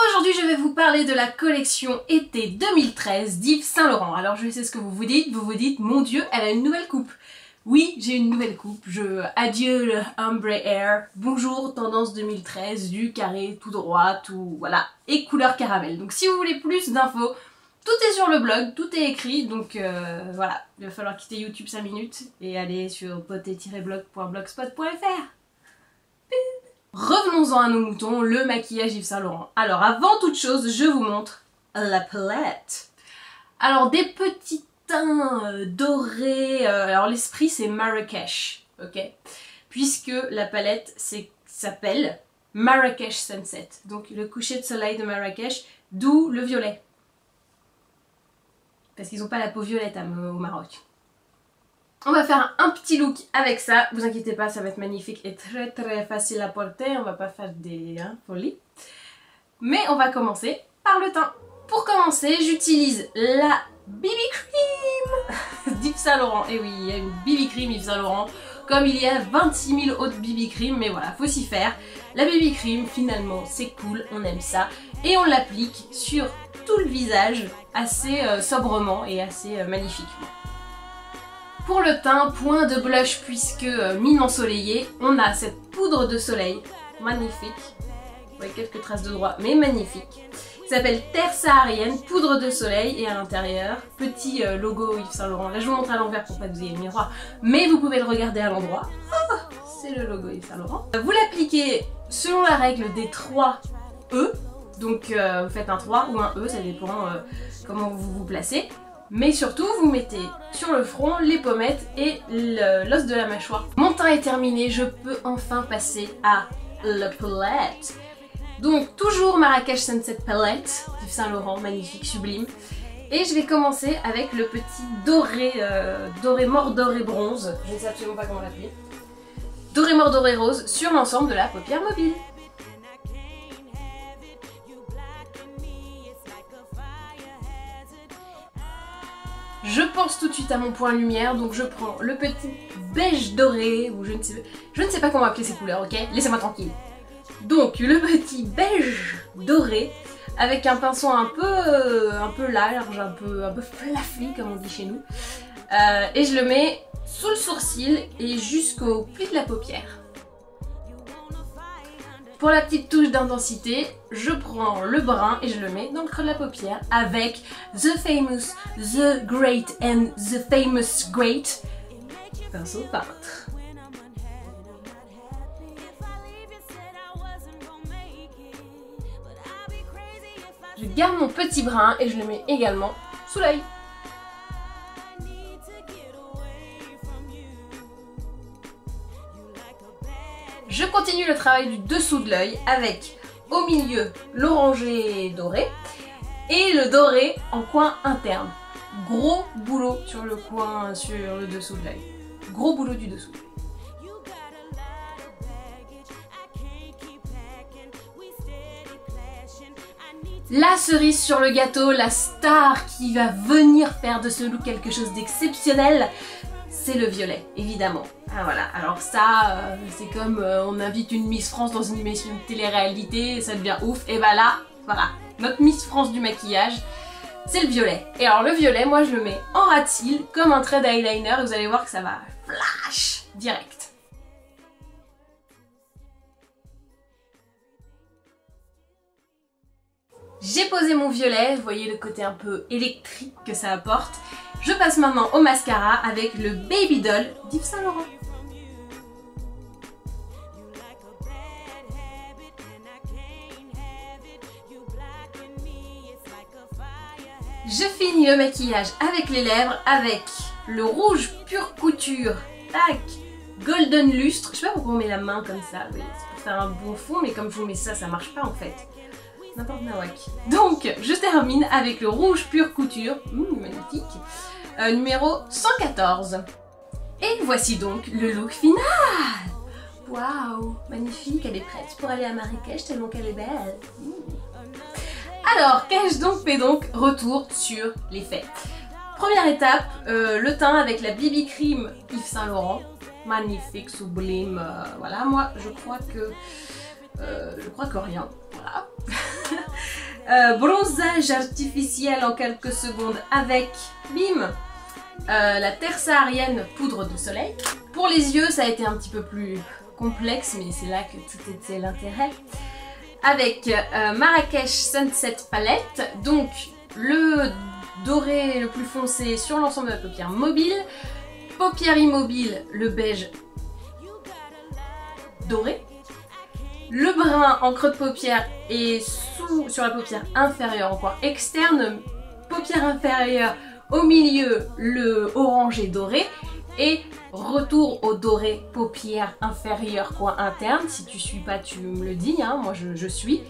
Aujourd'hui, je vais vous parler de la collection été 2013 d'Yves Saint Laurent. Alors, je sais ce que vous vous dites, mon Dieu, elle a une nouvelle coupe. Oui, j'ai une nouvelle coupe, adieu le ombre air, bonjour tendance 2013, du carré, tout droit, tout, voilà, et couleur caramel. Donc si vous voulez plus d'infos, tout est sur le blog, tout est écrit, donc voilà, il va falloir quitter YouTube 5 minutes et aller sur poté-blog.blogspot.fr. Revenons-en à nos moutons, le maquillage Yves Saint Laurent. Alors avant toute chose, je vous montre la palette. Alors des petits teints dorés, alors l'esprit c'est Marrakech, ok? Puisque la palette s'appelle Marrakech Sunset, donc le coucher de soleil de Marrakech, d'où le violet. Parce qu'ils n'ont pas la peau violette au Maroc. On va faire un petit look avec ça, vous inquiétez pas, ça va être magnifique et très très facile à porter, on va pas faire des folies. Mais on va commencer par le teint. Pour commencer, j'utilise la BB Cream d'Yves Saint Laurent. Et oui, il y a une BB Cream Yves Saint Laurent, comme il y a 26 000 autres BB Cream, mais voilà, faut s'y faire. La BB Cream, finalement, c'est cool, on aime ça. Et on l'applique sur tout le visage, assez sobrement et assez magnifiquement. Pour le teint, point de blush puisque mine ensoleillée, on a cette poudre de soleil, magnifique. Vous voyez quelques traces de doigts, mais magnifique. Ça s'appelle Terre Saharienne, poudre de soleil, et à l'intérieur, petit logo Yves Saint Laurent. Là je vous montre à l'envers pour pas que vous ayez le miroir, mais vous pouvez le regarder à l'endroit. Ah, c'est le logo Yves Saint Laurent. Vous l'appliquez selon la règle des 3 E, donc vous faites un 3 ou un E, ça dépend comment vous vous placez. Mais surtout, vous mettez sur le front les pommettes et l'os de la mâchoire. Mon teint est terminé, je peux enfin passer à la palette. Donc toujours Marrakech Sunset Palette, Yves Saint Laurent, magnifique, sublime. Et je vais commencer avec le petit doré, mort doré bronze, je ne sais absolument pas comment l'appeler. Doré mort doré rose sur l'ensemble de la paupière mobile. Je pense tout de suite à mon point lumière, donc je prends le petit beige doré, ou je ne sais pas comment appeler ces couleurs, ok? Laissez-moi tranquille. Donc le petit beige doré, avec un pinceau un peu large, un peu fluffy comme on dit chez nous. Et je le mets sous le sourcil et jusqu'au pli de la paupière. Pour la petite touche d'intensité, je prends le brun et je le mets dans le creux de la paupière avec The Great and the Famous Great pinceau peintre. Je garde mon petit brun et je le mets également sous l'œil. Je continue le travail du dessous de l'œil avec au milieu l'orangé doré et le doré en coin interne. Gros boulot sur le coin, sur le dessous de l'œil. Gros boulot du dessous. La cerise sur le gâteau, la star qui va venir faire de ce look quelque chose d'exceptionnel, c'est le violet, évidemment. Ah voilà, alors ça, c'est comme on invite une Miss France dans une émission de télé-réalité, ça devient ouf, et bah là, voilà, notre Miss France du maquillage, c'est le violet. Et alors le violet, moi je le mets en ras de cils, comme un trait d'eyeliner, et vous allez voir que ça va flash direct. J'ai posé mon violet, vous voyez le côté un peu électrique que ça apporte. Je passe maintenant au mascara avec le Baby Doll d'Yves Saint Laurent. Je finis le maquillage avec les lèvres avec le rouge pure couture, tac, golden lustre. Je sais pas pourquoi on met la main comme ça, c'est pour faire un bon fond, mais comme je vous mets ça, ça marche pas en fait. N'importe nawak. Donc, je termine avec le rouge pure couture, magnifique, numéro 114. Et voici donc le look final. Waouh, magnifique, elle est prête pour aller à Marrakech tellement qu'elle est belle. Alors, qu'ai-je donc fait donc? Retour sur les faits. Première étape, le teint avec la BB Cream Yves Saint Laurent. Magnifique, sublime, voilà, moi je crois que rien, voilà. Bronzage artificiel en quelques secondes avec, bim, la terre saharienne poudre de soleil. Pour les yeux, ça a été un petit peu plus complexe, mais c'est là que tout était l'intérêt. Avec Marrakech Sunset Palette, donc le doré le plus foncé sur l'ensemble de la paupière mobile. Paupière immobile, le beige doré. Le brun en creux de paupière et sur la paupière inférieure en coin externe. Paupière inférieure au milieu, le orangé doré. Et retour au doré, paupière inférieure, coin interne. Si tu suis pas, tu me le dis, hein, moi je suis.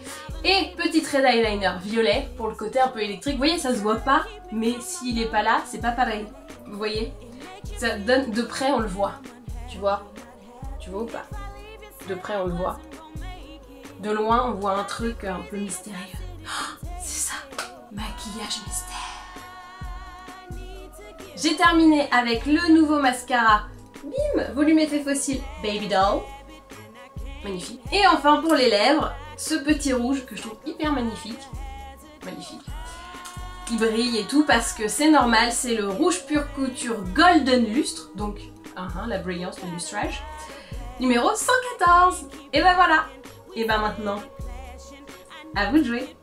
Et petit trait d'eyeliner violet pour le côté un peu électrique. Vous voyez, ça se voit pas, mais s'il est pas là, c'est pas pareil. Vous voyez, ça donne de près, on le voit. Tu vois ou pas? De près, on le voit. De loin, on voit un truc un peu mystérieux. Oh, c'est ça, maquillage mystère. J'ai terminé avec le nouveau mascara Bim Volume Effet Fossile Baby Doll. Magnifique. Et enfin pour les lèvres, ce petit rouge que je trouve hyper magnifique. Magnifique. Il brille et tout parce que c'est normal, c'est le rouge pure couture Golden Lustre. Donc la brillance, le lustrage. Numéro 114. Et ben voilà. Et ben maintenant, à vous de jouer.